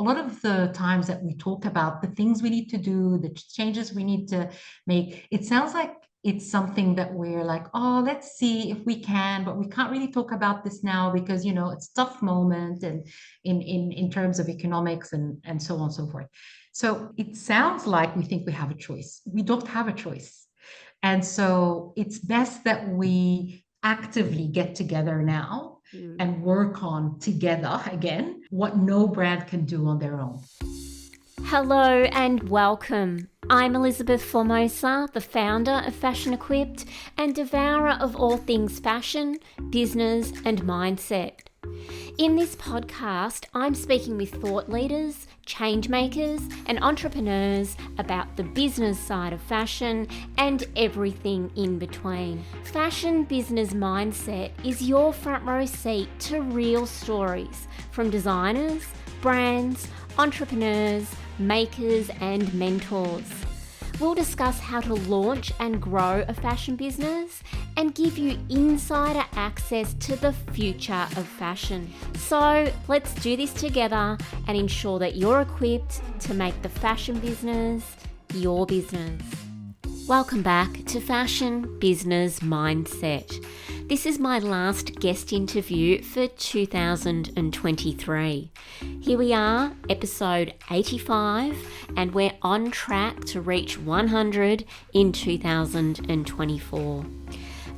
lot of the times that we talk about the things we need to do, the changes we need to make, it sounds like it's something that we're like, oh, let's see if we can, but we can't really talk about this now because, it's a tough moment and in terms of economics and so on and so forth. So it sounds like we think we have a choice. We don't have a choice. And so it's best that we actively get together now and work on together again what no brand can do on their own. Hello and welcome. I'm Elizabeth Formosa, the founder of Fashion Equipped and devourer of all things fashion, business and mindset. In this podcast, I'm speaking with thought leaders, change makers and entrepreneurs about the business side of fashion and everything in between. Fashion Business Mindset is your front row seat to real stories from designers, brands, entrepreneurs, makers and mentors. We'll discuss how to launch and grow a fashion business and give you insider access to the future of fashion. So let's do this together and ensure that you're equipped to make the fashion business your business. Welcome back to Fashion Business Mindset. This is my last guest interview for 2023. Here we are, episode 85, and we're on track to reach 100 in 2024.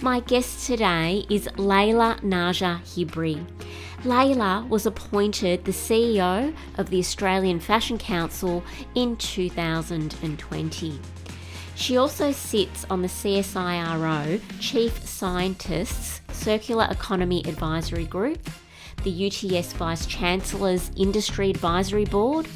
My guest today is Leila Naja Hibri. Leila was appointed the CEO of the Australian Fashion Council in 2020. She also sits on the CSIRO Chief Scientists Circular Economy Advisory Group, the UTS Vice-Chancellor's Industry Advisory Board,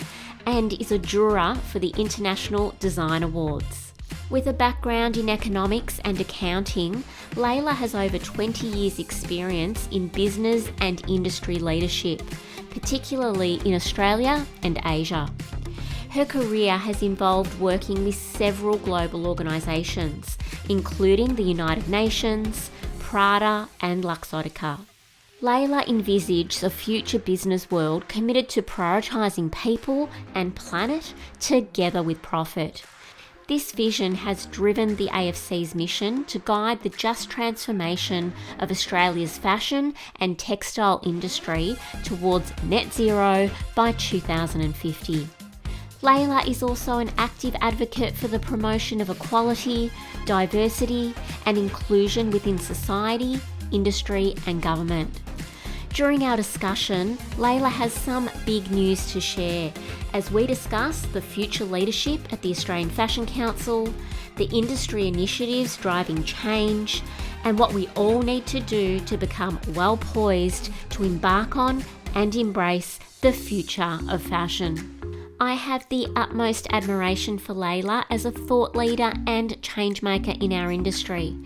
and is a juror for the International Design Awards. With a background in economics and accounting, Leila has over 20 years' experience in business and industry leadership, particularly in Australia and Asia. Her career has involved working with several global organisations, including the United Nations, Prada and Luxottica. Leila envisages a future business world committed to prioritising people and planet together with profit. This vision has driven the AFC's mission to guide the just transformation of Australia's fashion and textile industry towards net zero by 2050. Leila is also an active advocate for the promotion of equality, diversity and inclusion within society, industry and government. During our discussion, Leila has some big news to share as we discuss the future leadership at the Australian Fashion Council, the industry initiatives driving change, and what we all need to do to become well poised to embark on and embrace the future of fashion. I have the utmost admiration for Leila as a thought leader and change maker in our industry,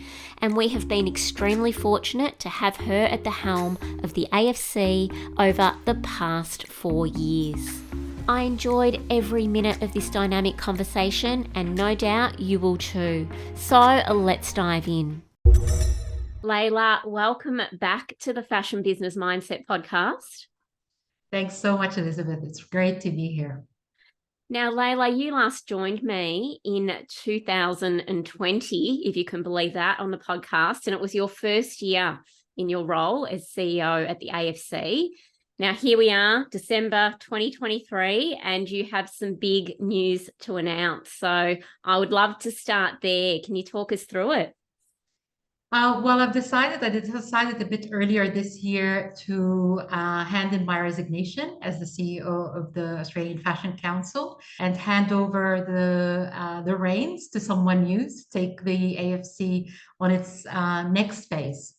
and we have been extremely fortunate to have her at the helm of the AFC over the past 4 years. I enjoyed every minute of this dynamic conversation, and no doubt you will too. So let's dive in. Leila, welcome back to the Fashion Business Mindset podcast. Thanks so much, Elizabeth. It's great to be here. Now, Leila, you last joined me in 2020, if you can believe that, on the podcast, and it was your first year in your role as CEO at the AFC. Now, here we are, December 2023, and you have some big news to announce. So I would love to start there. Can you talk us through it? Well, I decided a bit earlier this year to hand in my resignation as the CEO of the Australian Fashion Council and hand over the reins to someone new to take the AFC on its next phase.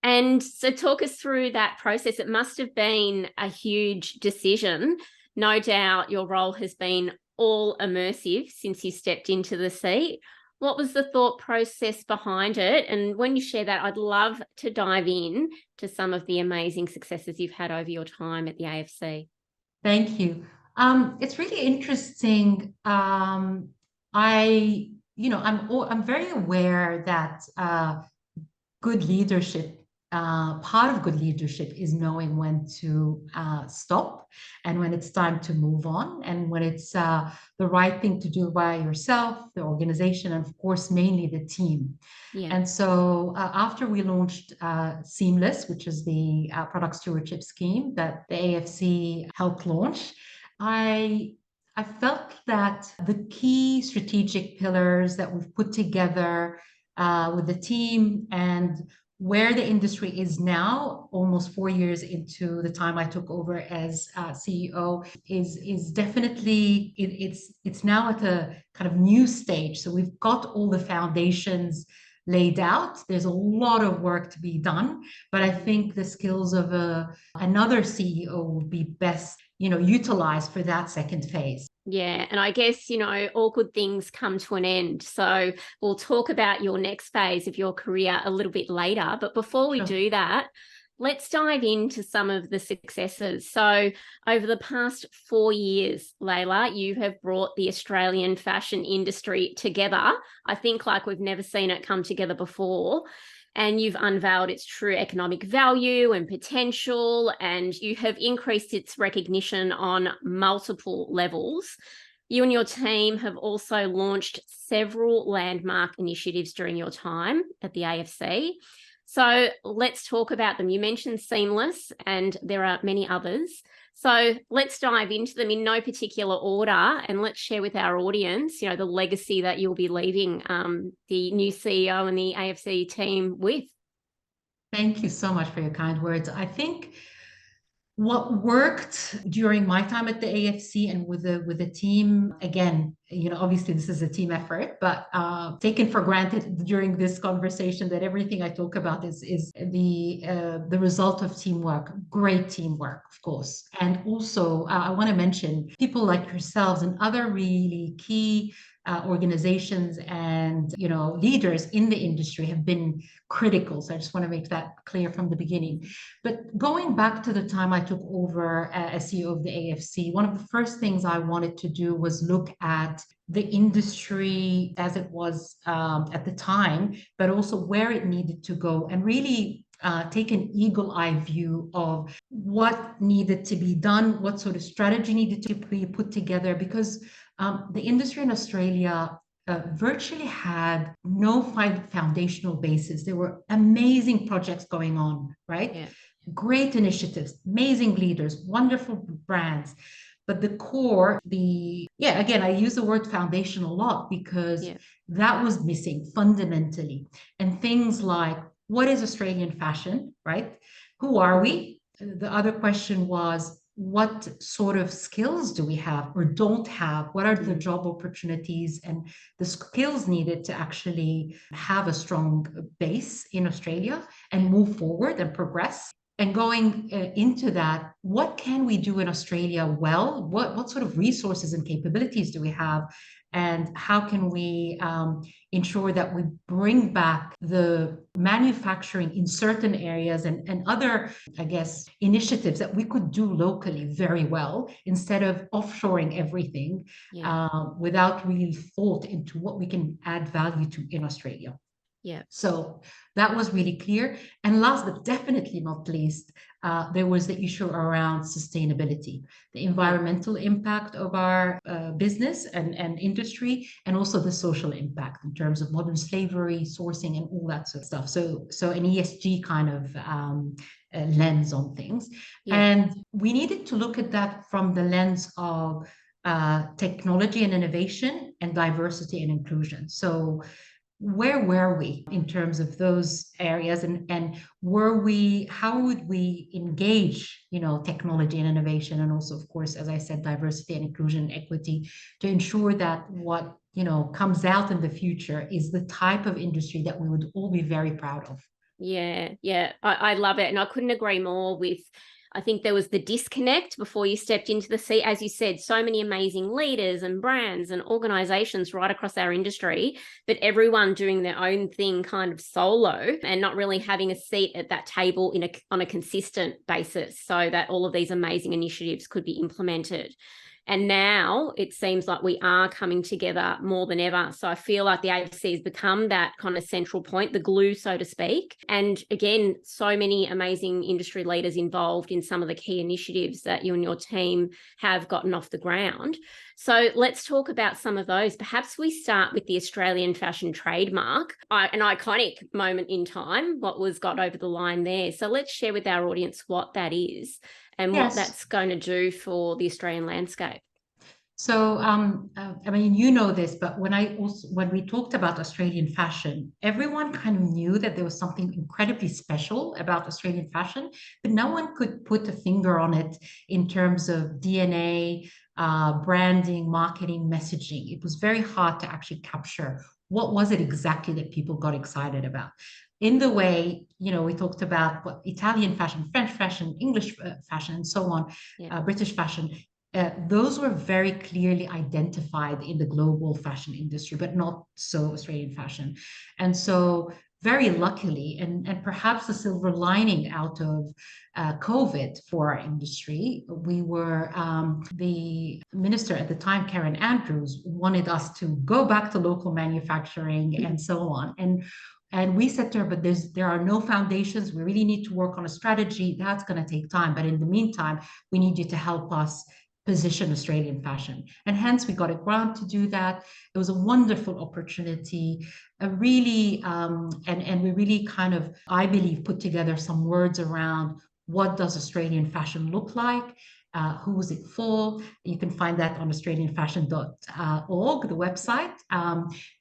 And so talk us through that process. It must have been a huge decision. No doubt your role has been all immersive since you stepped into the seat. What was the thought process behind it? And when you share that, I'd love to dive in to some of the amazing successes you've had over your time at the AFC. Thank you. It's really interesting. I'm very aware that good leadership part of good leadership is knowing when to stop and when it's time to move on and when it's the right thing to do by yourself, the organization, and of course, mainly the team. Yeah. And so after we launched Seamless, which is the product stewardship scheme that the AFC helped launch, I felt that the key strategic pillars that we've put together with the team and where the industry is now, almost 4 years into the time I took over as CEO, is definitely it's now at a kind of new stage. So we've got all the foundations laid out. There's a lot of work to be done, but I think the skills of another CEO will be best, utilized for that second phase. Yeah. And I guess, all good things come to an end. So we'll talk about your next phase of your career a little bit later. But before we do that, let's dive into some of the successes. So over the past 4 years, Leila, you have brought the Australian fashion industry together. I think like we've never seen it come together before. And you've unveiled its true economic value and potential, and you have increased its recognition on multiple levels. You and your team have also launched several landmark initiatives during your time at the AFC. So let's talk about them. You mentioned Seamless, and there are many others. So let's dive into them in no particular order, and let's share with our audience, the legacy that you'll be leaving the new CEO and the AFC team with. Thank you so much for your kind words. I think what worked during my time at the AFC and with the team, again, obviously this is a team effort, but taken for granted during this conversation that everything I talk about is the result of teamwork, great teamwork, of course. And also, I want to mention people like yourselves and other really key organizations and leaders in the industry have been critical. So I just want to make that clear from the beginning. But going back to the time I took over as CEO of the AFC, one of the first things I wanted to do was look at the industry as it was at the time, but also where it needed to go and really take an eagle-eye view of what needed to be done, what sort of strategy needed to be put together, because the industry in Australia virtually had no foundational basis. There were amazing projects going on, right? Yeah. Great initiatives, amazing leaders, wonderful brands. But the core, again, I use the word foundation a lot because that was missing fundamentally. And things like, what is Australian fashion, right? Who are we? The other question was, what sort of skills do we have or don't have? What are the job opportunities and the skills needed to actually have a strong base in Australia and move forward and progress? And going into that, what can we do in Australia well? What sort of resources and capabilities do we have? And how can we ensure that we bring back the manufacturing in certain areas and other, I guess, initiatives that we could do locally very well instead of offshoring everything without really thought into what we can add value to in Australia. Yeah. So that was really clear. And last but definitely not least, there was the issue around sustainability, the environmental impact of our business and industry, and also the social impact in terms of modern slavery, sourcing, and all that sort of stuff. So an ESG kind of lens on things. Yeah. And we needed to look at that from the lens of technology and innovation and diversity and inclusion. So where were we in terms of those areas and how would we engage technology and innovation, and also of course, as I said, diversity and inclusion and equity, to ensure that what comes out in the future is the type of industry that we would all be very proud of. I love it, and I couldn't agree more with. I think there was the disconnect before you stepped into the seat. As you said, so many amazing leaders and brands and organizations right across our industry, but everyone doing their own thing kind of solo and not really having a seat at that table on a consistent basis so that all of these amazing initiatives could be implemented. And now it seems like we are coming together more than ever. So I feel like the AFC has become that kind of central point, the glue, so to speak. And again, so many amazing industry leaders involved in some of the key initiatives that you and your team have gotten off the ground. So let's talk about some of those. Perhaps we start with the Australian fashion trademark, an iconic moment in time, what was got over the line there. So let's share with our audience what that is and what that's going to do for the Australian landscape. So, I mean, you know this, but when we talked about Australian fashion, everyone kind of knew that there was something incredibly special about Australian fashion, but no one could put a finger on it in terms of DNA, branding, marketing, messaging. It was very hard to actually capture what was it exactly that people got excited about. In the way, we talked about what Italian fashion, French fashion, English fashion, and so on, British fashion. Those were very clearly identified in the global fashion industry, but not so Australian fashion. And so very luckily, and perhaps the silver lining out of COVID for our industry, the minister at the time, Karen Andrews, wanted us to go back to local manufacturing and so on. And we said to her, but there are no foundations. We really need to work on a strategy. That's going to take time. But in the meantime, we need you to help us position Australian fashion. And hence we got a grant to do that. It was a wonderful opportunity, and we really kind of, I believe, put together some words around what does Australian fashion look like? Who is it for? You can find that on australianfashion.org, the website.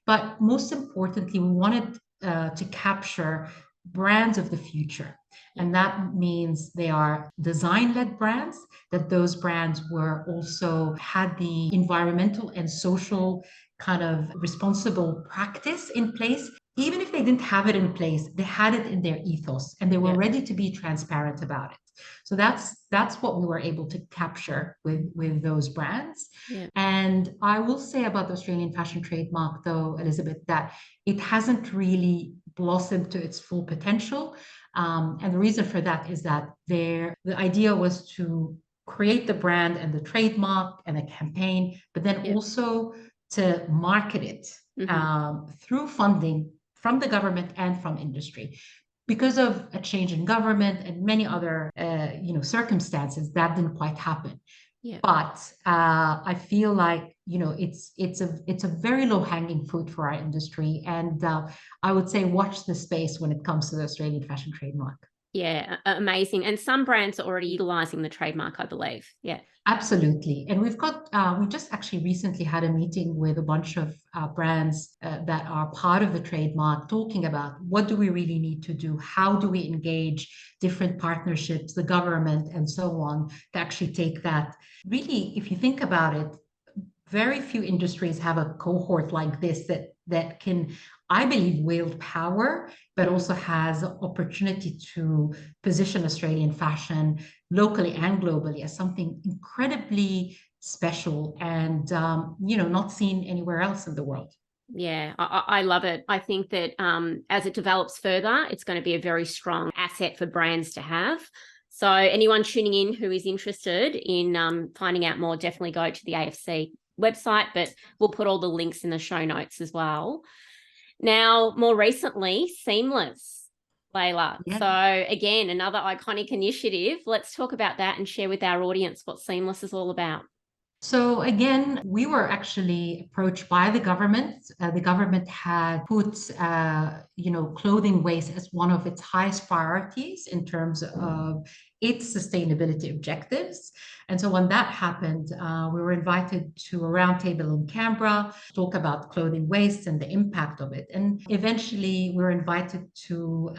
But most importantly, we wanted to capture brands of the future. And that means they are design-led brands, that those brands were also had the environmental and social kind of responsible practice in place. Even if they didn't have it in place, they had it in their ethos and they were ready to be transparent about it. So that's what we were able to capture with those brands. Yeah. And I will say about the Australian fashion trademark, though, Elizabeth, that it hasn't really blossomed to its full potential. And the reason for that is that the idea was to create the brand and the trademark and a campaign, but then also to market it through funding from the government and from industry. Because of a change in government and many other circumstances, that didn't quite happen. Yeah. But I feel like it's a very low hanging fruit for our industry, and I would say watch the space when it comes to the Australian fashion trademark. Yeah, amazing. And some brands are already utilizing the trademark, I believe. Yeah. Absolutely. And we just actually recently had a meeting with a bunch of brands that are part of the trademark, talking about what do we really need to do? How do we engage different partnerships, the government, and so on, to actually take that? Really, if you think about it, very few industries have a cohort like this that can, I believe, wield power, but also has opportunity to position Australian fashion locally and globally as something incredibly special and not seen anywhere else in the world. Yeah, I love it. I think that as it develops further, it's going to be a very strong asset for brands to have. So anyone tuning in who is interested in finding out more, definitely go to the AFC website, but we'll put all the links in the show notes as well. Now, more recently, Seamless, Leila. Yeah. So again, another iconic initiative. Let's talk about that and share with our audience what Seamless is all about. So again, we were actually approached by the government. The government had put, clothing waste as one of its highest priorities in terms of its sustainability objectives. And so when that happened, we were invited to a roundtable in Canberra to talk about clothing waste and the impact of it. And eventually we were invited to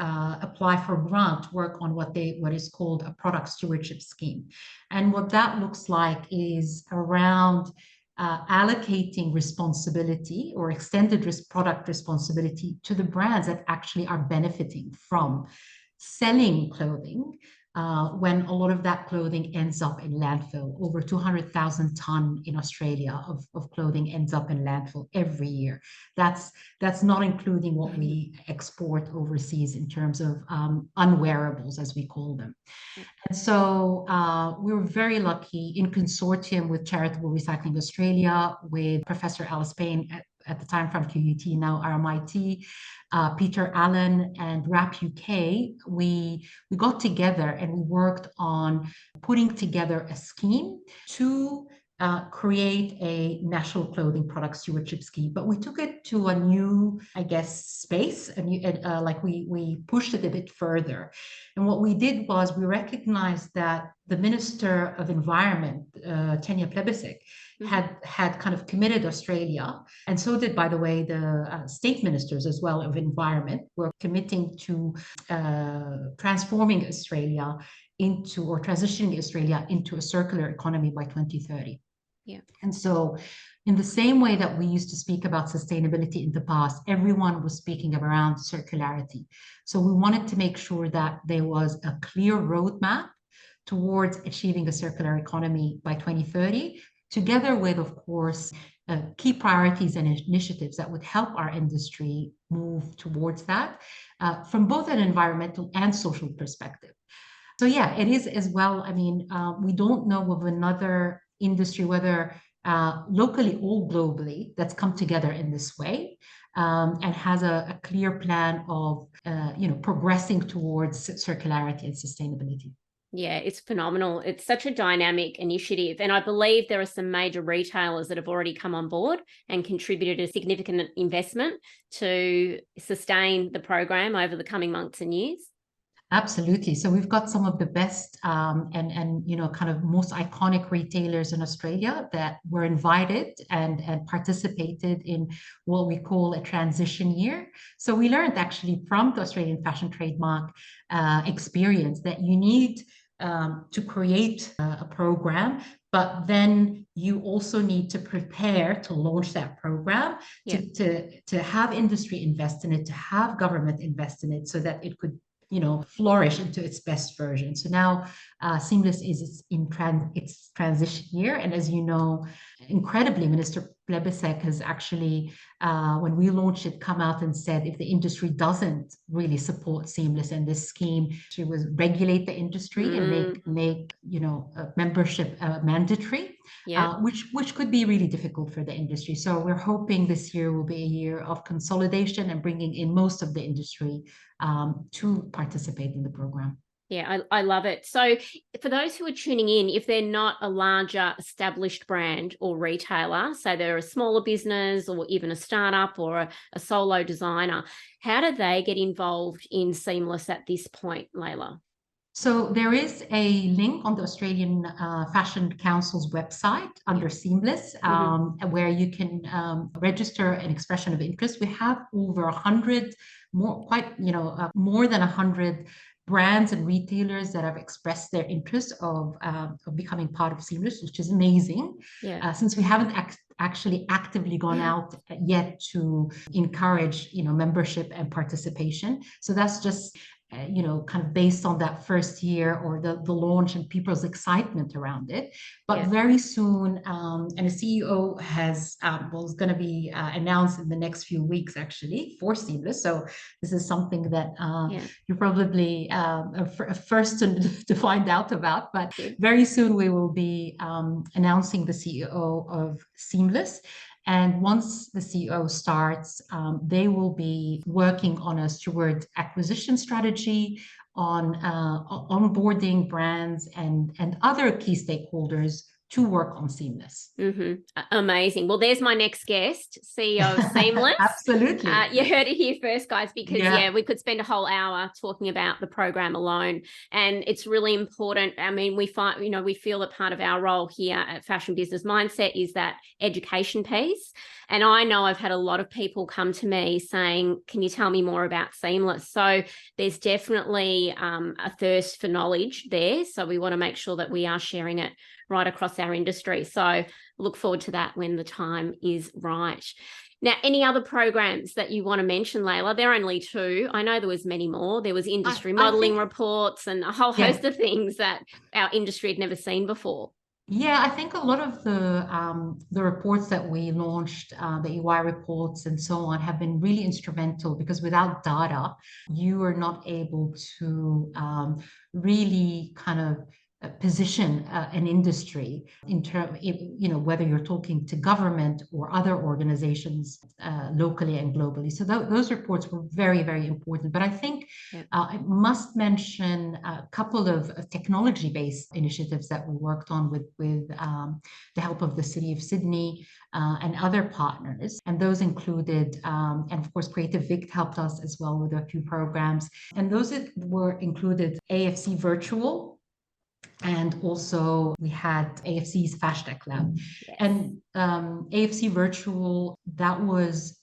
apply for a grant to work on what is called a product stewardship scheme. And what that looks like is around allocating responsibility or extended product responsibility to the brands that actually are benefiting from selling clothing when a lot of that clothing ends up in landfill. Over 200,000 ton in Australia of clothing ends up in landfill every year. That's not including what we export overseas in terms of unwearables, as we call them. And so we were very lucky in consortium with Charitable Recycling Australia, with Professor Alice Payne at the time from QUT, now RMIT, Peter Allen and RAP UK. We got together and we worked on putting together a scheme to create a national clothing product stewardship scheme, but we took it to a new, I guess, space, and like we pushed it a bit further. And what we did was we recognized that the Minister of Environment, Tanya Plebiscik, had kind of committed Australia, and so did, by the way, the state ministers as well of environment were committing to transforming Australia into, or transitioning Australia into, a circular economy by 2030. Yeah. And so in the same way that we used to speak about sustainability in the past, everyone was speaking around circularity. So we wanted to make sure that there was a clear roadmap towards achieving a circular economy by 2030, together with, of course, key priorities and initiatives that would help our industry move towards that from both an environmental and social perspective. So yeah, it is as well. I mean, we don't know of another industry, whether locally or globally, that's come together in this way and has a clear plan of progressing towards circularity and sustainability. Yeah, it's phenomenal. It's such a dynamic initiative. And I believe there are some major retailers that have already come on board and contributed a significant investment to sustain the program over the coming months and years. Absolutely. So we've got some of the best and kind of most iconic retailers in Australia that were invited and participated in what we call a transition year. So we learned actually from the Australian Fashion Trademark experience that you need to create a program, but then you also need to prepare to launch that program, to have industry invest in it, to have government invest in it, so that it could flourish into its best version. So now Seamless is in its transition year. And as you know, incredibly, Minister Plebiscik has actually, when we launched it, come out and said if the industry doesn't really support Seamless and this scheme, she will regulate the industry and make membership mandatory, which could be really difficult for the industry. So we're hoping this year will be a year of consolidation and bringing in most of the industry to participate in the program. Yeah, I love it. So for those who are tuning in, if they're not a larger established brand or retailer, so they're a smaller business or even a startup or a solo designer, how do they get involved in Seamless at this point, Leila? So there is a link on the Australian Fashion Council's website under Seamless, where you can register an expression of interest. We have over 100, more than 100 brands and retailers that have expressed their interest of becoming part of Seamless, which is amazing. Since we haven't actually actively gone out yet to encourage membership and participation. So that's just kind of based on that first year or the launch and people's excitement around it. But very soon, and the CEO is going to be announced in the next few weeks, actually, for Seamless. So this is something that you're probably first to find out about. But very soon we will be announcing the CEO of Seamless. And once the CEO starts, they will be working on a steward acquisition strategy, on onboarding brands and other key stakeholders to work on Seamless. Amazing. Well, there's my next guest, CEO of Seamless. Absolutely. You heard it here first, guys, because we could spend a whole hour talking about the program alone. And it's really important. I mean, we feel that part of our role here at Fashion Business Mindset is that education piece. And I know I've had a lot of people come to me saying, can you tell me more about Seamless? So there's definitely a thirst for knowledge there. So we want to make sure that we are sharing it right across our industry. So look forward to that when the time is right. Now, any other programs that you want to mention, Leila? There are only two. I know there was many more. There was industry modelling reports and a whole host of things that our industry had never seen before. Yeah, I think a lot of the reports that we launched, the EY reports and so on, have been really instrumental because without data, you are not able to really kind of position an industry in terms, whether you're talking to government or other organizations locally and globally. So those reports were very, very important. But I think I must mention a couple of technology-based initiatives that we worked on with the help of the City of Sydney and other partners. And those included, and of course, Creative Vic helped us as well with a few programs. And those were included AFC Virtual. And also we had AFC's Fashtag Lab. Yes. And AFC Virtual, that was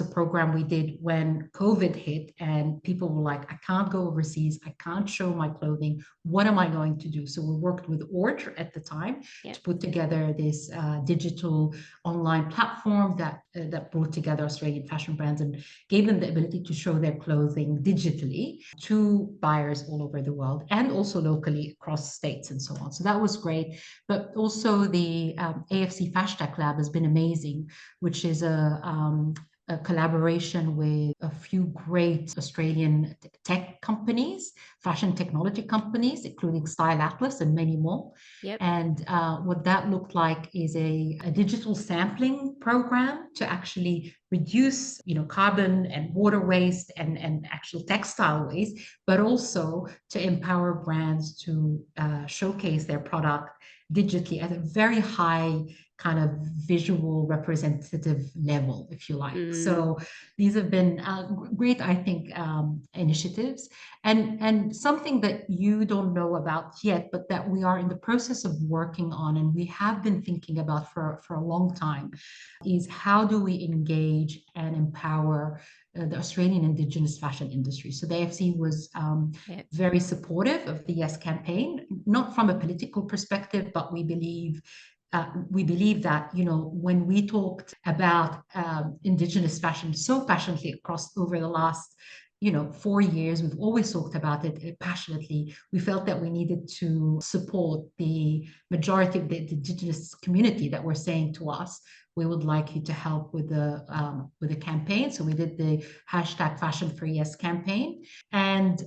a program we did when COVID hit and people were like, I can't go overseas. I can't show my clothing. What am I going to do? So we worked with Order at the time to put together this digital online platform that brought together Australian fashion brands and gave them the ability to show their clothing digitally to buyers all over the world and also locally across states and so on. So that was great. But also the AFC Fashtag Lab has been amazing, which is a collaboration with a few great Australian tech companies, fashion technology companies, including Style Atlas and many more. Yep. And what that looked like is a digital sampling program to actually reduce, carbon and water waste and actual textile waste, but also to empower brands to showcase their product digitally at a very high kind of visual representative level, if you like. So these have been great, I think, initiatives. And something that you don't know about yet, but that we are in the process of working on and we have been thinking about for a long time, is how do we engage and empower the Australian Indigenous fashion industry. So the AFC was very supportive of the Yes campaign, not from a political perspective, but we believe that, when we talked about Indigenous fashion so passionately over the last 4 years, we've always talked about it passionately. We felt that we needed to support the majority of the Indigenous community that were saying to us, we would like you to help with the campaign. So we did the #Fashion for Yes campaign. And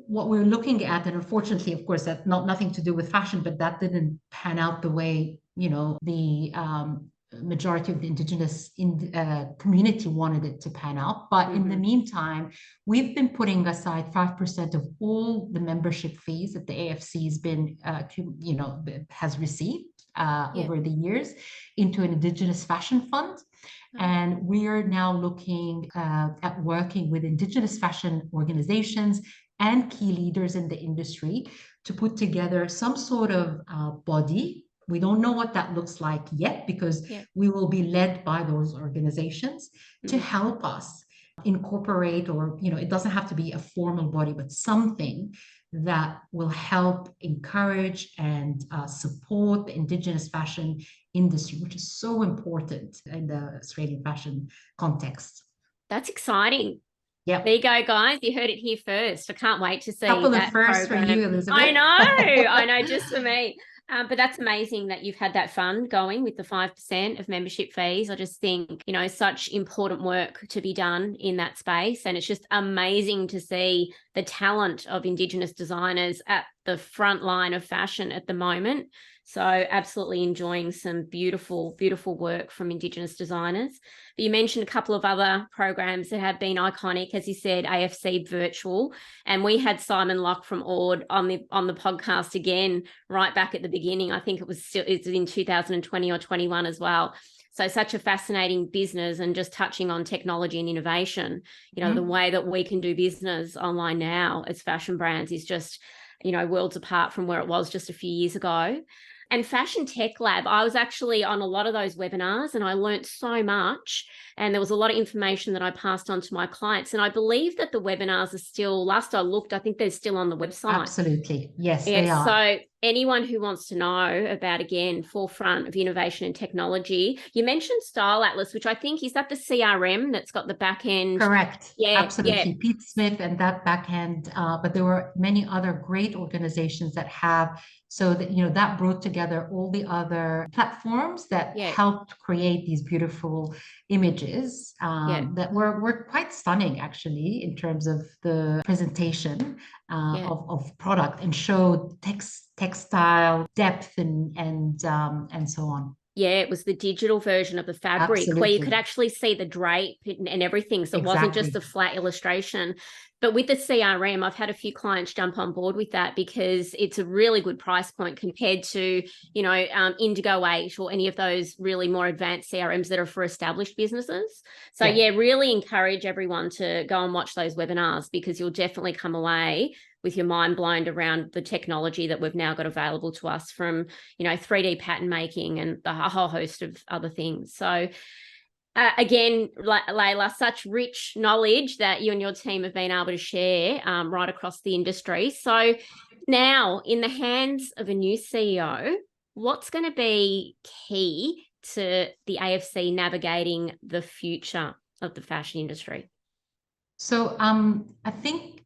what we're looking at, and unfortunately, of course, that's nothing to do with fashion, but that didn't pan out the way, the majority of the Indigenous community wanted it to pan out. But in the meantime, we've been putting aside 5% of all the membership fees that the AFC has been, has received over the years into an Indigenous fashion fund. And we are now looking at working with Indigenous fashion organizations and key leaders in the industry to put together some sort of body. We don't know what that looks like yet because we will be led by those organizations to help us incorporate, or, it doesn't have to be a formal body, but something that will help encourage and support the Indigenous fashion industry, which is so important in the Australian fashion context. That's exciting. Yeah. There you go, guys. You heard it here first. I can't wait to see that couple of firsts for you, Elizabeth. I know, just for me. But that's amazing that you've had that fund going with the 5% of membership fees. I just think, such important work to be done in that space. And it's just amazing to see the talent of Indigenous designers at the front line of fashion at the moment. So absolutely enjoying some beautiful, beautiful work from Indigenous designers. But you mentioned a couple of other programs that have been iconic, as you said, AFC Virtual. And we had Simon Locke from Ord on the podcast again, right back at the beginning. I think it's in 2020 or 21 as well. So such a fascinating business, and just touching on technology and innovation, the way that we can do business online now as fashion brands is just, worlds apart from where it was just a few years ago. And Fashion Tech Lab, I was actually on a lot of those webinars and I learnt so much, and there was a lot of information that I passed on to my clients. And I believe that the webinars are still, last I looked, I think they're still on the website. Absolutely. Yes, they are. So anyone who wants to know about, again, forefront of innovation and technology, you mentioned Style Atlas, which I think, is that the CRM that's got the back end? Correct. Yeah, Absolutely. Pete Smith and that backhand, but there were many other great organizations that have, so that, that brought together all the other platforms that yeah, helped create these beautiful images yeah, that were quite stunning, actually, in terms of the presentation yeah. of product, and showed textile depth and so on. Yeah, it was the digital version of the fabric where you could Absolutely. actually see the drape and everything. So it wasn't just Exactly. a flat illustration. But with the CRM, I've had a few clients jump on board with that because it's a really good price point compared to, Indigo 8 or any of those really more advanced CRMs that are for established businesses. So Yeah. yeah, really encourage everyone to go and watch those webinars because you'll definitely come away with your mind blown around the technology that we've now got available to us, from 3D pattern making and a whole host of other things. So again, Leila, such rich knowledge that you and your team have been able to share right across the industry. So now, in the hands of a new CEO, what's going to be key to the AFC navigating the future of the fashion industry? So I think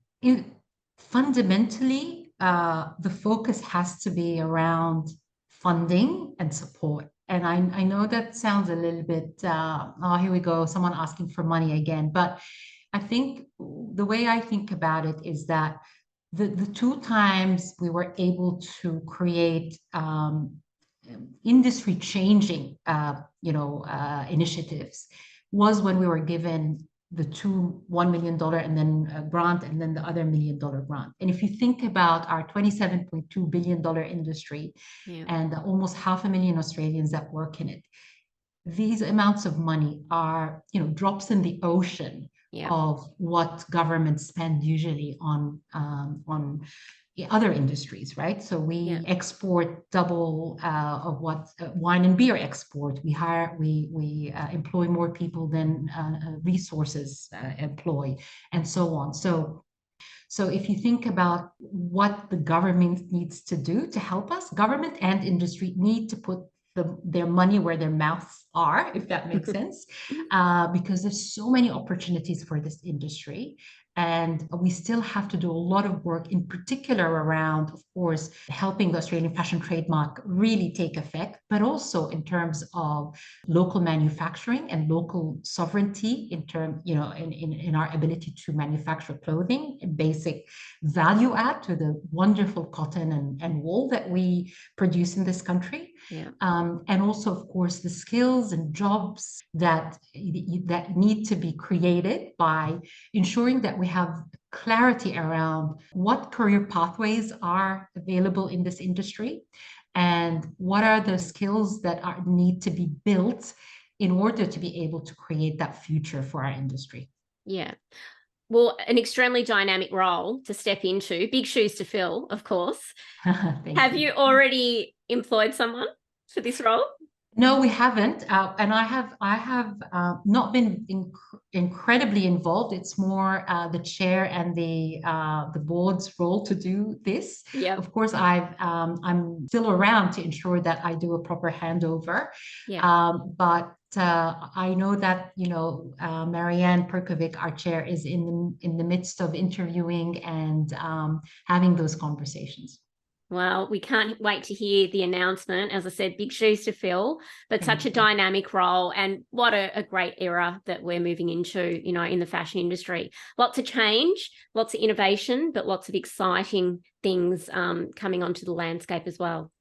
fundamentally, the focus has to be around funding and support. And I know that sounds a little bit, oh, here we go, someone asking for money again. But I think the way I think about it is that the two times we were able to create industry changing, initiatives was when we were given the two $1 million and then a grant, and then the other $1 million grant. And if you think about our $27.2 billion industry, Yeah. and almost 500,000 Australians that work in it, these amounts of money are, drops in the ocean Yeah. of what governments spend usually on other industries, right? So we export double of what wine and beer export. We employ more people than resources employ, and so on. So if you think about what the government needs to do to help us, government and industry need to put their money where their mouths are, if that makes sense, because there's so many opportunities for this industry. And we still have to do a lot of work, in particular around, of course, helping the Australian fashion trademark really take effect, but also in terms of local manufacturing and local sovereignty in our ability to manufacture clothing and basic value add to the wonderful cotton and wool that we produce in this country. Yeah. And also, of course, the skills and jobs that need to be created by ensuring that we have clarity around what career pathways are available in this industry and what are the skills that need to be built in order to be able to create that future for our industry. Yeah. Well, an extremely dynamic role to step into, big shoes to fill, of course. Have you already employed someone for this role? No, we haven't, and I have not been incredibly involved. It's more the chair and the board's role to do this. Yeah. Of course, I'm still around to ensure that I do a proper handover. Yeah. But I know that Marianne Perkovic, our chair, is in the midst of interviewing and having those conversations. Well, we can't wait to hear the announcement. As I said, big shoes to fill, but Thank such a you. dynamic role, and what a great era that we're moving into, in the fashion industry. Lots of change, lots of innovation, but lots of exciting things coming onto the landscape as well.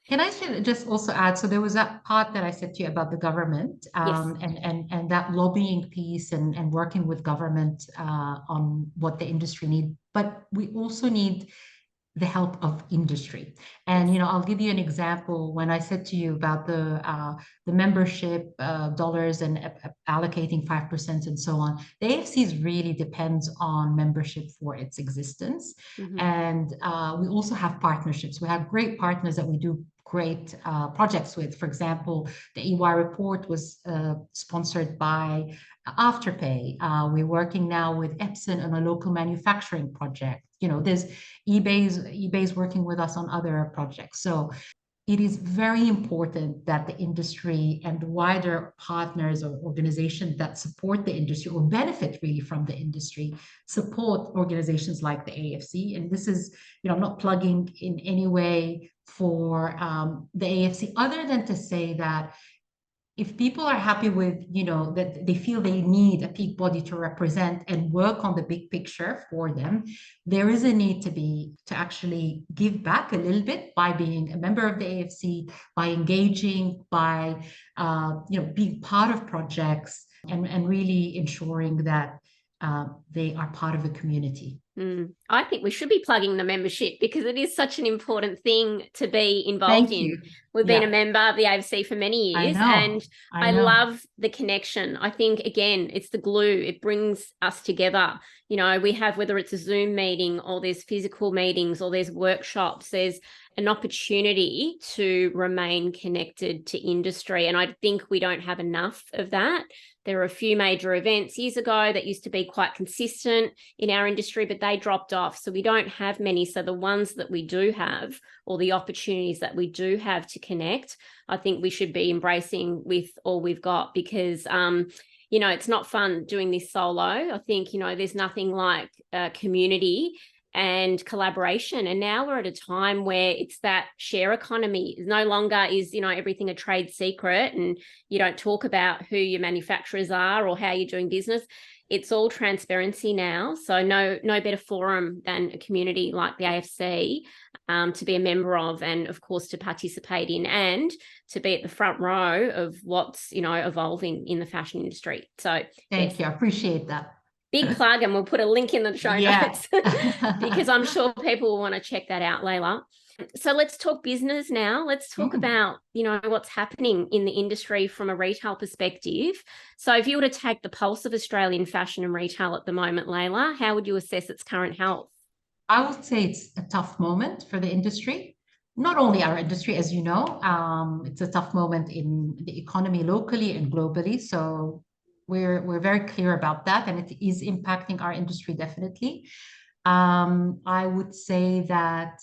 Can I just also add, so there was that part that I said to you about the government Yes. and that lobbying piece and working with government on what the industry need, but we also need the help of industry. And I'll give you an example. When I said to you about the membership dollars and allocating 5% and so on, the AFCs really depends on membership for its existence. Mm-hmm. And we also have partnerships. We have great partners that we do great projects with. For example, the EY report was sponsored by Afterpay. We're working now with Epson on a local manufacturing project. There's eBay's working with us on other projects. So it is very important that the industry and wider partners or organizations that support the industry or benefit really from the industry support organizations like the AFC. And this is, I'm not plugging in any way for the AFC other than to say that if people are happy with, that they feel they need a peak body to represent and work on the big picture for them, there is a need to actually give back a little bit by being a member of the AFC, by engaging, by, being part of projects and really ensuring that they are part of a community. I think we should be plugging the membership because it is such an important thing to be involved Thank in. you. We've been a member of the AFC for many years, and I love the connection. I think, again, it's the glue. It brings us together. We have, whether it's a Zoom meeting or there's physical meetings or there's workshops, there's an opportunity to remain connected to industry. And I think we don't have enough of that. There were a few major events years ago that used to be quite consistent in our industry, but they dropped off. So we don't have many. So the ones that we do have, or the opportunities that we do have to connect, I think we should be embracing with all we've got, because it's not fun doing this solo. I think, there's nothing like community and collaboration. And now we're at a time where it's that share economy. No longer is, everything a trade secret and you don't talk about who your manufacturers are or how you're doing business. It's all transparency now. So no better forum than a community like the AFC to be a member of, and of course to participate in and to be at the front row of what's, evolving in the fashion industry. So thank you. I appreciate that. Big plug, and we'll put a link in the show notes because I'm sure people will want to check that out, Leila. So let's talk business now. Let's talk about, what's happening in the industry from a retail perspective. So if you were to take the pulse of Australian fashion and retail at the moment, Leila, how would you assess its current health? I would say it's a tough moment for the industry. Not only our industry, as you know, it's a tough moment in the economy locally and globally. So we're very clear about that, and it is impacting our industry definitely. I would say that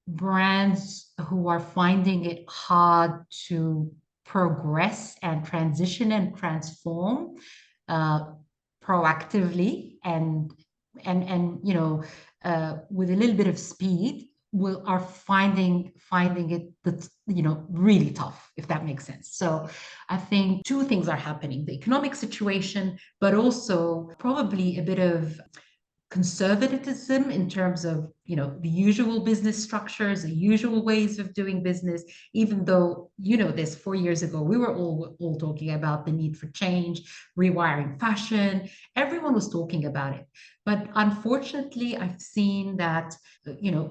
brands who are finding it hard to progress and transition and transform proactively and with a little bit of speed are finding it really tough, if that makes sense. So I think two things are happening: the economic situation, but also probably a bit of conservatism in terms of the usual business structures, the usual ways of doing business, even though this 4 years ago we were all talking about the need for change, rewiring fashion. Everyone was talking about it. But unfortunately, I've seen that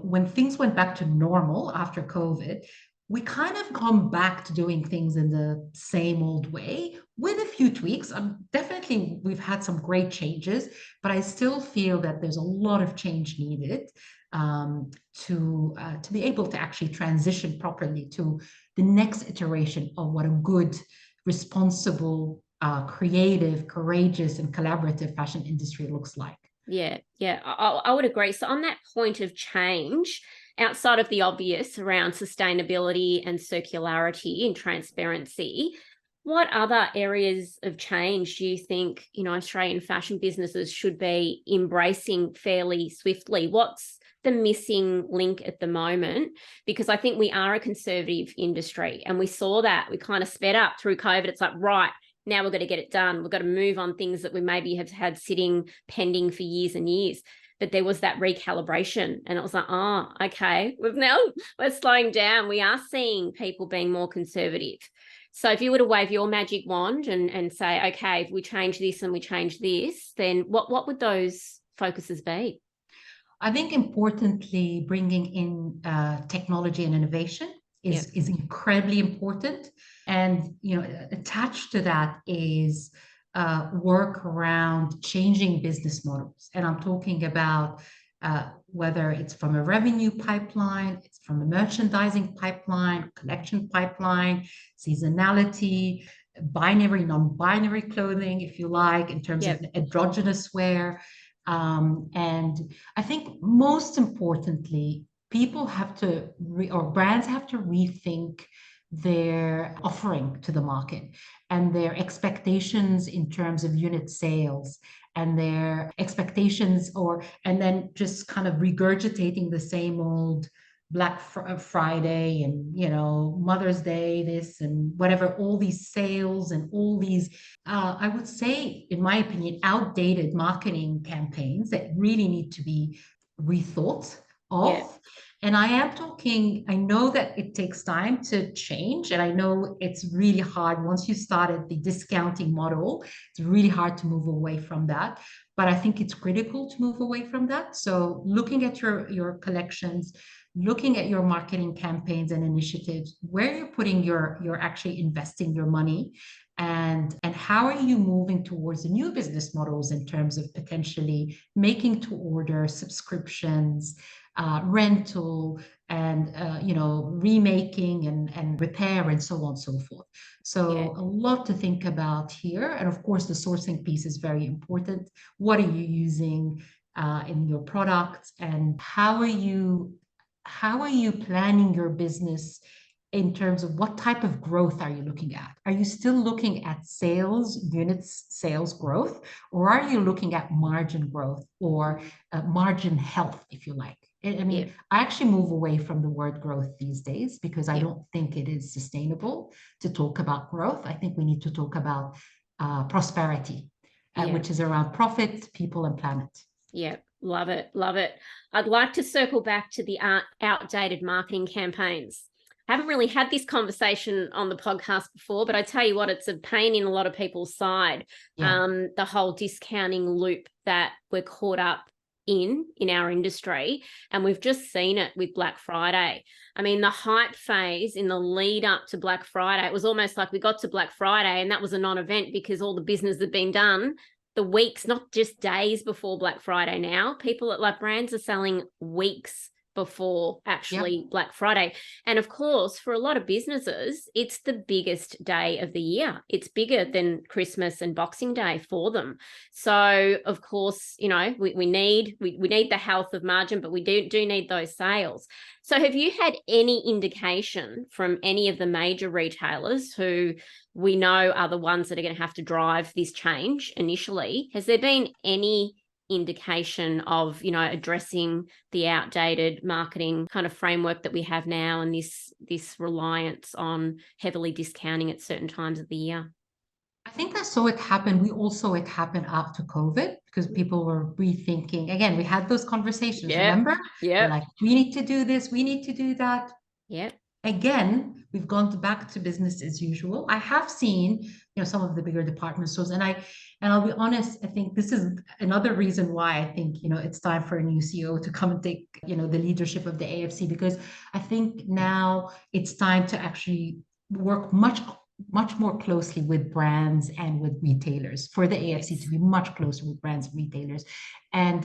when things went back to normal after COVID, we kind of come back to doing things in the same old way with a few tweaks. Definitely, we've had some great changes, but I still feel that there's a lot of change needed to be able to actually transition properly to the next iteration of what a good, responsible, creative, courageous, and collaborative fashion industry looks like. Yeah, I would agree. So on that point of change, outside of the obvious around sustainability and circularity and transparency, what other areas of change do you think, Australian fashion businesses should be embracing fairly swiftly? What's the missing link at the moment? Because I think we are a conservative industry, and we saw that. We kind of sped up through COVID. It's like, right, now we've got to get it done. We've got to move on things that we maybe have had sitting pending for years and years. But there was that recalibration, and it was like, oh, okay, we're slowing down. We are seeing people being more conservative. So if you were to wave your magic wand and say, okay, if we change this and we change this, then what would those focuses be? I think importantly, bringing in technology and innovation is incredibly important. And attached to that is work around changing business models. And I'm talking about whether it's from a revenue pipeline, it's from a merchandising pipeline, collection pipeline, seasonality, binary, non-binary clothing, if you like, in terms of Yep. androgynous wear. And I think most importantly, people have to, or brands have to rethink their offering to the market and their expectations in terms of unit sales and their expectations, or and then just kind of regurgitating the same old Friday and Mother's Day, this and whatever, all these sales and all these I would say, in my opinion, outdated marketing campaigns that really need to be rethought Yep. of. And I am talking, I know that it takes time to change, and I know it's really hard once you started the discounting model, it's really hard to move away from that. But I think it's critical to move away from that. So looking at your collections, looking at your marketing campaigns and initiatives, where you're putting you're actually investing your money, and how are you moving towards the new business models in terms of potentially making to order subscriptions, rental, and remaking and repair and so on and so forth. Yeah. So a lot to think about here, and of course the sourcing piece is very important. What are you using in your products, and how are you planning your business in terms of what type of growth are you looking at? Are you still looking at sales growth, or are you looking at margin growth, or margin health, if you like? I Yep. mean, I actually move away from the word growth these days because I Yep. don't think it is sustainable to talk about growth. I think we need to talk about prosperity, Yeah. which is around profit, people, and planet. Yeah, love it. Love it. I'd like to circle back to the outdated marketing campaigns. Haven't really had this conversation on the podcast before, but I tell you what, it's a pain in a lot of people's side. Yeah. The whole discounting loop that we're caught up in our industry, and we've just seen it with Black Friday. I mean, the hype phase in the lead up to Black Friday, it was almost like we got to Black Friday and that was a non-event because all the business had been done the weeks, not just days before Black Friday. Now people at like brands are selling weeks before actually Yep. Black Friday. And of course, for a lot of businesses, it's the biggest day of the year. It's bigger than Christmas and Boxing Day for them. So of course, we need the health of margin, but we do need those sales. So have you had any indication from any of the major retailers who we know are the ones that are going to have to drive this change initially? Has there been any indication of addressing the outdated marketing kind of framework that we have now, and this reliance on heavily discounting at certain times of the year? I think I saw it happen. We all saw it happen after COVID because people were rethinking. Again, we had those conversations, Yep. remember? We're Yep. like, we need to do this, we need to do that. Yep. Again, we've gone back to business as usual. I have seen, some of the bigger department stores, and I'll be honest, I think this is another reason why I think, it's time for a new CEO to come and take, the leadership of the AFC, because I think now it's time to actually work much more closely with brands and with retailers, for the AFC to be much closer with brands and retailers. And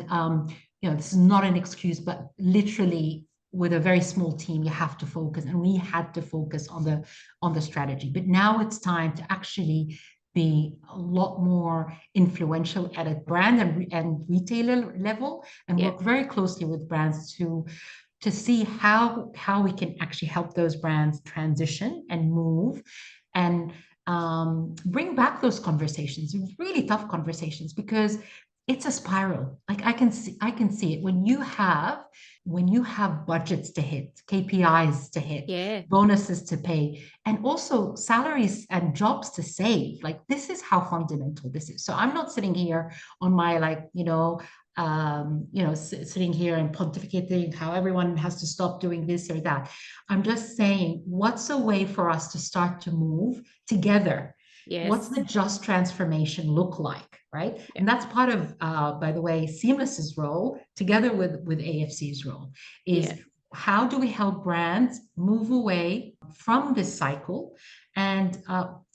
this is not an excuse, but literally with a very small team, you have to focus, and we had to focus on the strategy. But now it's time to actually be a lot more influential at a brand and retailer level, and Yep. work very closely with brands to see how we can actually help those brands transition and move, and bring back those conversations, really tough conversations, because it's a spiral. Like I can see it when you have budgets to hit, KPIs to hit, Yeah. bonuses to pay, and also salaries and jobs to save. Like this is how fundamental this is. So I'm not sitting here on my sitting here and pontificating how everyone has to stop doing this or that. I'm just saying, what's a way for us to start to move together? What's Yes. the just transformation look like, right? Yep. And that's part of, by the way, Seamless's role, together with AFC's role, is Yeah. how do we help brands move away from this cycle and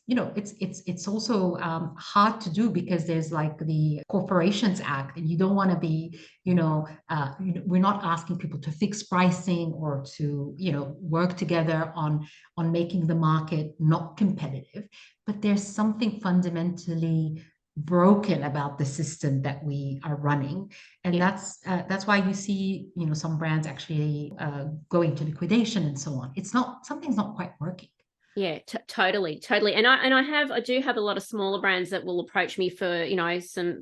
it's also hard to do because there's like the Corporations Act, and you don't want to be, we're not asking people to fix pricing or to, work together on making the market not competitive. But there's something fundamentally broken about the system that we are running, and Yeah. that's why you see, some brands actually going to liquidation and so on. It's not, something's not quite working. Yeah, totally, totally. And I do have a lot of smaller brands that will approach me for,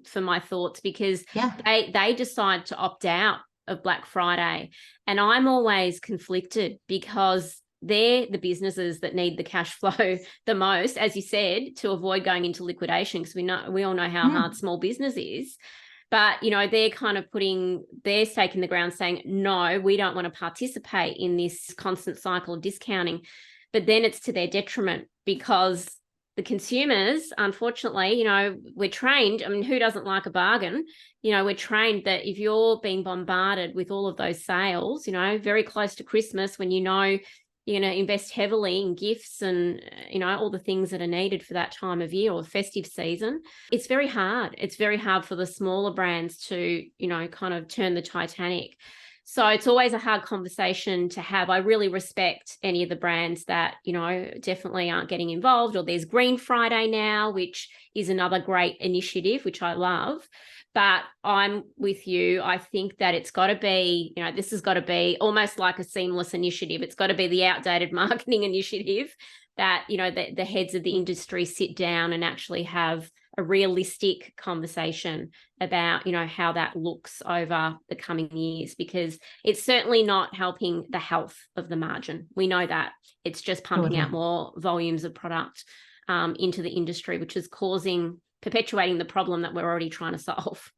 for my thoughts, because Yeah. they decide to opt out of Black Friday. And I'm always conflicted because they're the businesses that need the cash flow the most, as you said, to avoid going into liquidation, because we all know how hard small business is. But, they're kind of putting their stake in the ground saying, no, we don't want to participate in this constant cycle of discounting. But then it's to their detriment, because the consumers, unfortunately, we're trained. I mean, who doesn't like a bargain? We're trained that if you're being bombarded with all of those sales, very close to Christmas, when you're going to invest heavily in gifts and, all the things that are needed for that time of year or festive season, it's very hard. It's very hard for the smaller brands to, kind of turn the Titanic. So it's always a hard conversation to have. I really respect any of the brands that, definitely aren't getting involved. Or there's Green Friday now, which is another great initiative, which I love. But I'm with you. I think that it's got to be, this has got to be almost like a seamless initiative. It's got to be the outdated marketing initiative that, the heads of the industry sit down and actually have a realistic conversation about, how that looks over the coming years, because it's certainly not helping the health of the margin. We know that. It's just pumping out more volumes of product into the industry, which is perpetuating the problem that we're already trying to solve,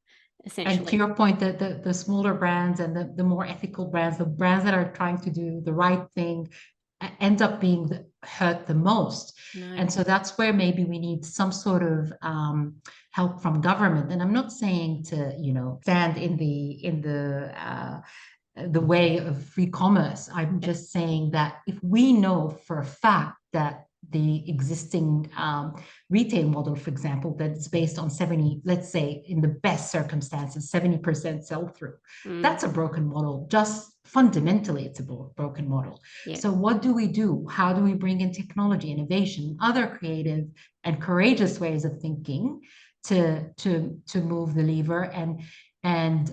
essentially. And to your point, the smaller brands and the more ethical brands, the brands that are trying to do the right thing, end up being hurt the most. No. And so that's where maybe we need some sort of help from government. And I'm not saying to, stand in the way of free commerce. I'm just saying that if we know for a fact that the existing retail model, for example, that's based on 70, let's say in the best circumstances, 70% sell through. That's a broken model. Just fundamentally, it's a broken model. Yeah. So what do we do? How do we bring in technology, innovation, other creative and courageous ways of thinking to move the lever? And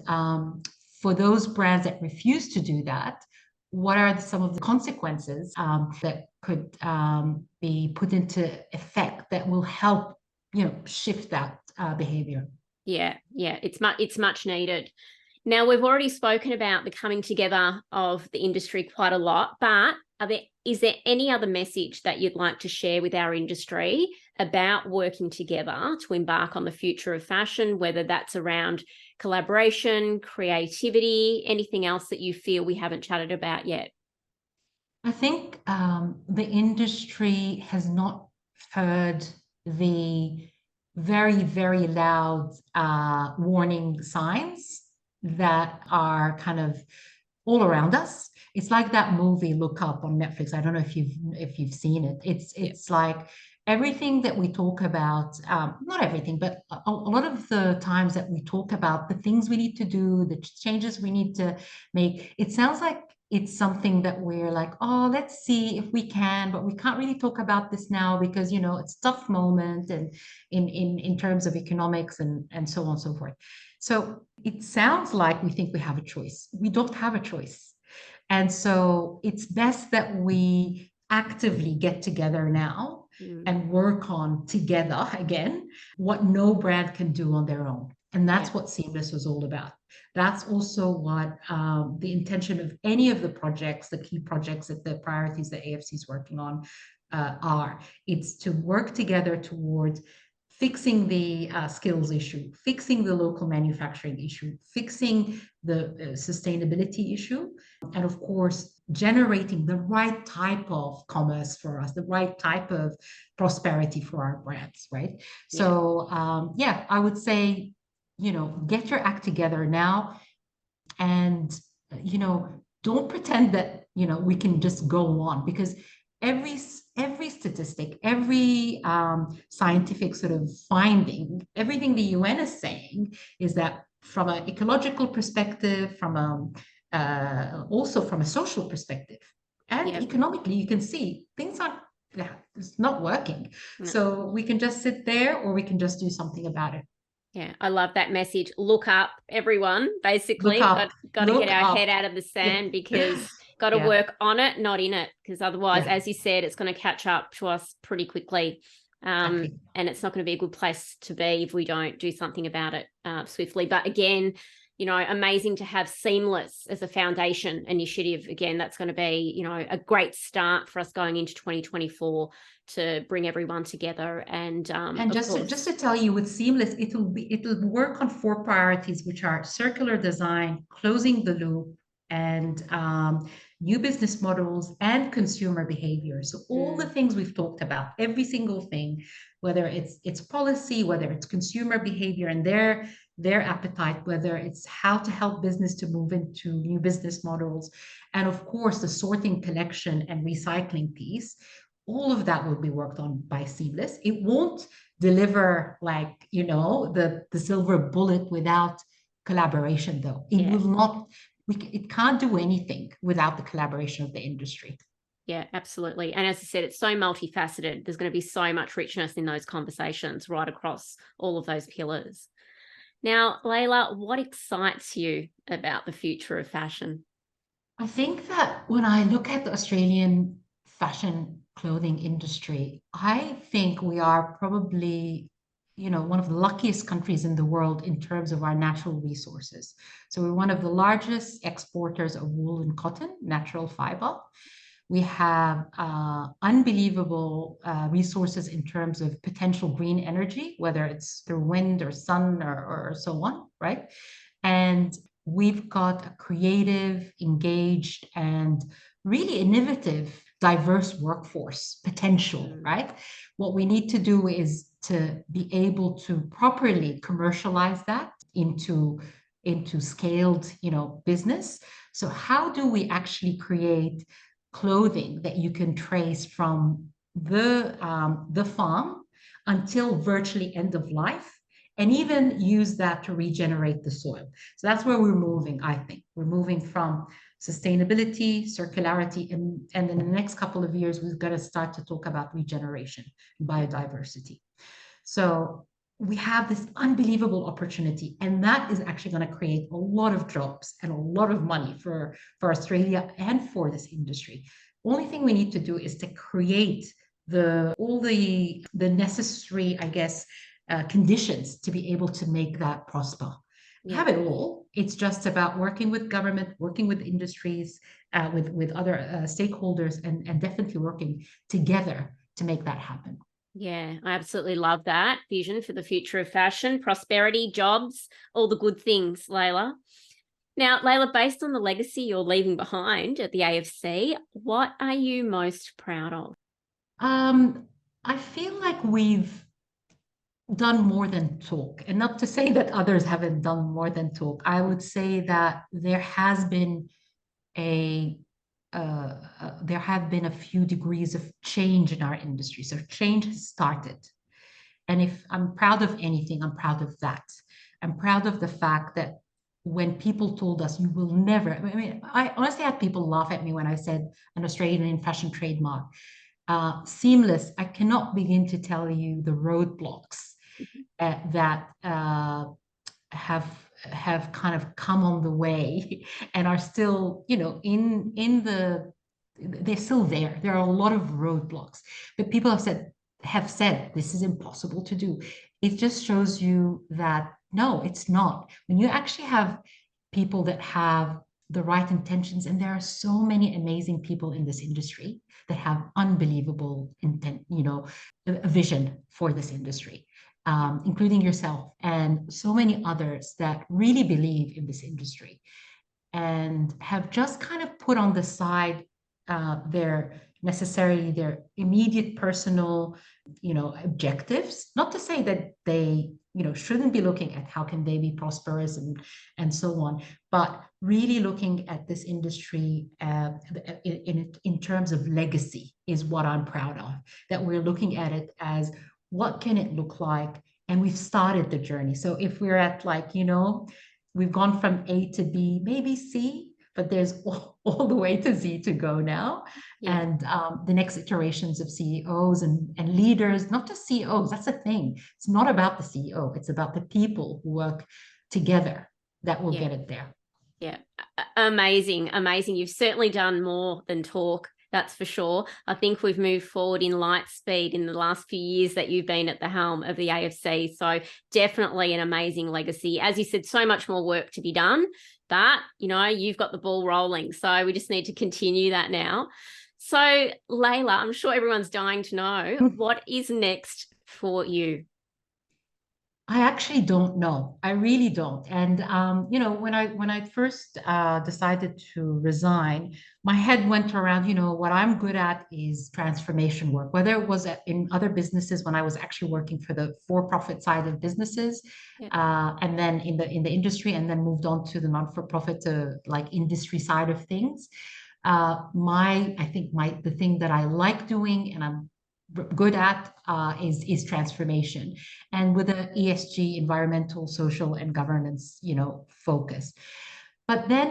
for those brands that refuse to do that, what are some of the consequences that could be put into effect that will help, shift that behavior? Yeah, it's much needed. Now, we've already spoken about the coming together of the industry quite a lot, but is there any other message that you'd like to share with our industry about working together to embark on the future of fashion, whether that's around collaboration, creativity, anything else that you feel we haven't chatted about yet? I think the industry has not heard the very, very loud warning signs that are kind of all around us. It's like that movie Look Up on Netflix. I don't know if you've seen it. It's like everything that we talk about, not everything, but a lot of the times that we talk about the things we need to do, the changes we need to make, it sounds like it's something that we're like, oh, let's see if we can, but we can't really talk about this now because, it's a tough moment and in terms of economics and so on and so forth. So it sounds like we think we have a choice. We don't have a choice. And so it's best that we actively get together now and work on together again what no brand can do on their own. And that's what Seamless was all about. That's also what the intention of any of the projects, the key projects, that the priorities that AFC is working on are. It's to work together towards fixing the skills issue, fixing the local manufacturing issue, fixing the sustainability issue, and of course, generating the right type of commerce for us, the right type of prosperity for our brands, right? So, I would say, get your act together now and, don't pretend that, we can just go on, because every statistic, every scientific sort of finding, everything the UN is saying is that from an ecological perspective, from also from a social perspective, and Yep. economically, you can see things aren't, it's not working. No. So we can just sit there, or we can just do something about it. Yeah, I love that message. Look up, everyone. Look Basically, up, got to get look our head up. out of the Yeah. sand, because got to Yeah. work on it, not in it. Because otherwise, Yeah. as you said, it's going to catch up to us pretty quickly. Exactly. And it's not going to be a good place to be if we don't do something about it swiftly. But again, amazing to have Seamless as a foundation initiative. Again, that's going to be, a great start for us going into 2024 to bring everyone together. And just to tell you, with Seamless, it'll work on 4 priorities, which are circular design, closing the loop, and new business models and consumer behavior. So all the things we've talked about, every single thing, whether it's policy, whether it's consumer behavior and their appetite, whether it's how to help business to move into new business models, and of course the sorting, collection, and recycling piece. All of that will be worked on by Seamless. It won't deliver, like, the silver bullet without collaboration, though. It yeah. will not, it can't do anything without the collaboration of the industry. Yeah, absolutely. And as I said, it's so multifaceted. There's going to be so much richness in those conversations right across all of those pillars. Now, Leila, what excites you about the future of fashion? I think that when I look at the Australian fashion clothing industry, I think we are probably, one of the luckiest countries in the world in terms of our natural resources. So we're one of the largest exporters of wool and cotton, natural fiber. We have unbelievable resources in terms of potential green energy, whether it's through wind or sun or so on, right? And we've got a creative, engaged, and really innovative, diverse workforce potential, right? What we need to do is to be able to properly commercialize that into scaled, business. So how do we actually create clothing that you can trace from the farm until virtually end of life, and even use that to regenerate the soil? So that's where we're moving, I think. We're moving from sustainability, circularity, and in the next couple of years, we've got to start to talk about regeneration, biodiversity. So we have this unbelievable opportunity, and that is actually going to create a lot of jobs and a lot of money for Australia and for this industry. Only thing we need to do is to create all the necessary, I guess, conditions to be able to make that prosper. Yeah. Have it all. It's just about working with government, working with industries, with other stakeholders, and definitely working together to make that happen. Yeah, I absolutely love that vision for the future of fashion, prosperity, jobs, all the good things, Leila. Now, Leila, based on the legacy you're leaving behind at the AFC, what are you most proud of? I feel like we've done more than talk, and not to say that others haven't done more than talk. I would say that there has been a there have been a few degrees of change in our industry. So change has started. And if I'm proud of anything, I'm proud of that. I'm proud of the fact that when people told us you will never, I mean, I honestly had people laugh at me when I said an Australian fashion trademark. Seamless, I cannot begin to tell you the roadblocks that have kind of come on the way and are still, they're still there. There are a lot of roadblocks, but people have said this is impossible to do. It just shows you that no, it's not. When you actually have people that have the right intentions, and there are so many amazing people in this industry that have unbelievable intent, a vision for this industry, including yourself and so many others that really believe in this industry and have just kind of put on the side their immediate personal, objectives. Not to say that they shouldn't be looking at how can they be prosperous and so on, but really looking at this industry in terms of legacy is what I'm proud of, that we're looking at it as what can it look like? And we've started the journey. So if we're at we've gone from A to B, maybe C, but there's all the way to Z to go now. Yeah. And the next iterations of CEOs and leaders, not just CEOs, that's the thing. It's not about the CEO, it's about the people who work together that will get it there. Yeah, amazing. You've certainly done more than talk. That's for sure. I think we've moved forward in light speed in the last few years that you've been at the helm of the AFC. So definitely an amazing legacy. As you said, so much more work to be done, but, you've got the ball rolling. So we just need to continue that now. So Leila, I'm sure everyone's dying to know, what is next for you? I actually don't know. I really don't. And when I first decided to resign, my head went around. What I'm good at is transformation work. Whether it was in other businesses when I was actually working for the for-profit side of businesses, and then in the industry, and then moved on to the non-for-profit to industry side of things. The thing that I like doing and I'm good at is transformation, and with a ESG, environmental, social, and governance, focus. But then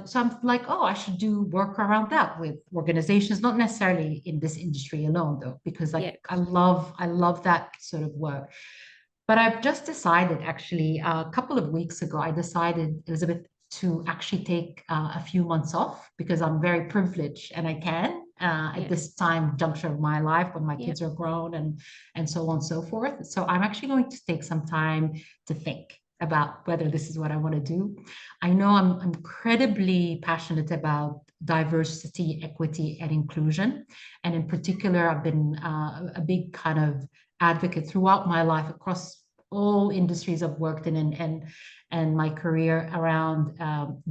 so I'm like, oh, I should do work around that with organizations, not necessarily in this industry alone, though, because I love that sort of work. But I've just decided, actually, a couple of weeks ago, I decided, Elizabeth, to actually take a few months off because I'm very privileged and I can at this juncture of my life when my kids are grown and so on and so forth. So I'm actually going to take some time to think about whether this is what I want to do. I know I'm incredibly passionate about diversity, equity, and inclusion. And in particular, I've been a big kind of advocate throughout my life across all industries I've worked in and my career around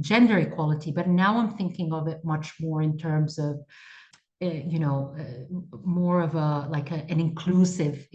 gender equality. But now I'm thinking of it much more in terms of more of an inclusive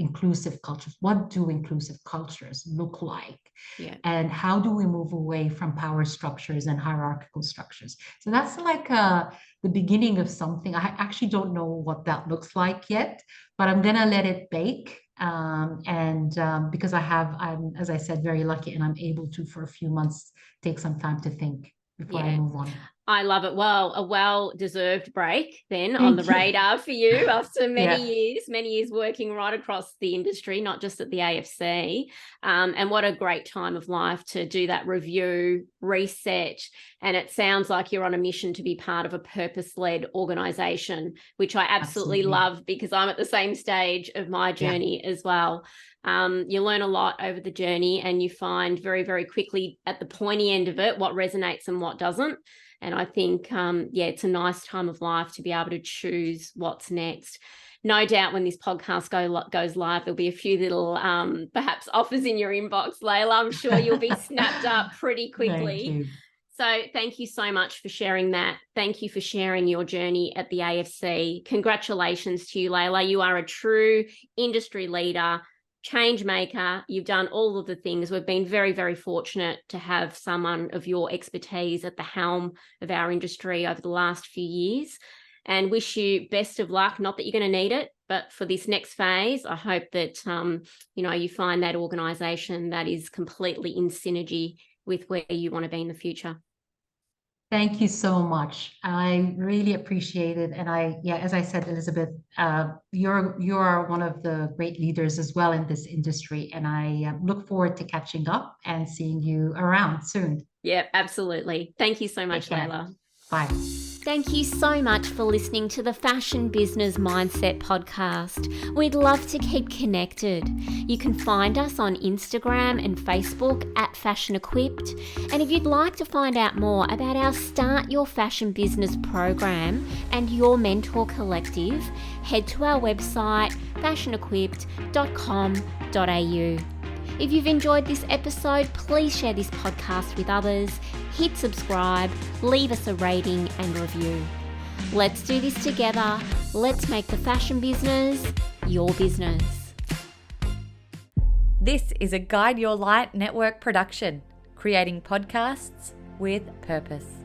culture. What do inclusive cultures look like? Yeah. And how do we move away from power structures and hierarchical structures? So that's the beginning of something. I actually don't know what that looks like yet, but I'm gonna let it bake. Because I'm, as I said, very lucky, and I'm able to, for a few months, take some time to think before I move on. I love it. Well, a well-deserved break then on the radar for you after many years working right across the industry, not just at the AFC. And what a great time of life to do that review, reset. And it sounds like you're on a mission to be part of a purpose-led organisation, which I absolutely love, because I'm at the same stage of my journey as well. You learn a lot over the journey, and you find very, very quickly at the pointy end of it what resonates and what doesn't. And I think, it's a nice time of life to be able to choose what's next. No doubt when this podcast goes live, there'll be a few little perhaps offers in your inbox, Leila. I'm sure you'll be snapped up pretty quickly. Thank you. So thank you so much for sharing that. Thank you for sharing your journey at the AFC. Congratulations to you, Leila. You are a true industry leader, change maker. You've done all of the things. We've been very, very fortunate to have someone of your expertise at the helm of our industry over the last few years, and wish you best of luck. Not that you're going to need it, but for this next phase, I hope that, you find that organisation that is completely in synergy with where you want to be in the future. Thank you so much. I really appreciate it. And as I said, Elizabeth, you're one of the great leaders as well in this industry. And I look forward to catching up and seeing you around soon. Yeah, absolutely. Thank you so much, Leila. Bye. Thank you so much for listening to the Fashion Business Mindset podcast. We'd love to keep connected. You can find us on Instagram and Facebook at Fashion Equipped. And if you'd like to find out more about our Start Your Fashion Business program and your mentor collective, head to our website fashionequipped.com.au. If you've enjoyed this episode, please share this podcast with others, hit subscribe, leave us a rating and review. Let's do this together. Let's make the fashion business your business. This is a Guide Your Light Network production, creating podcasts with purpose.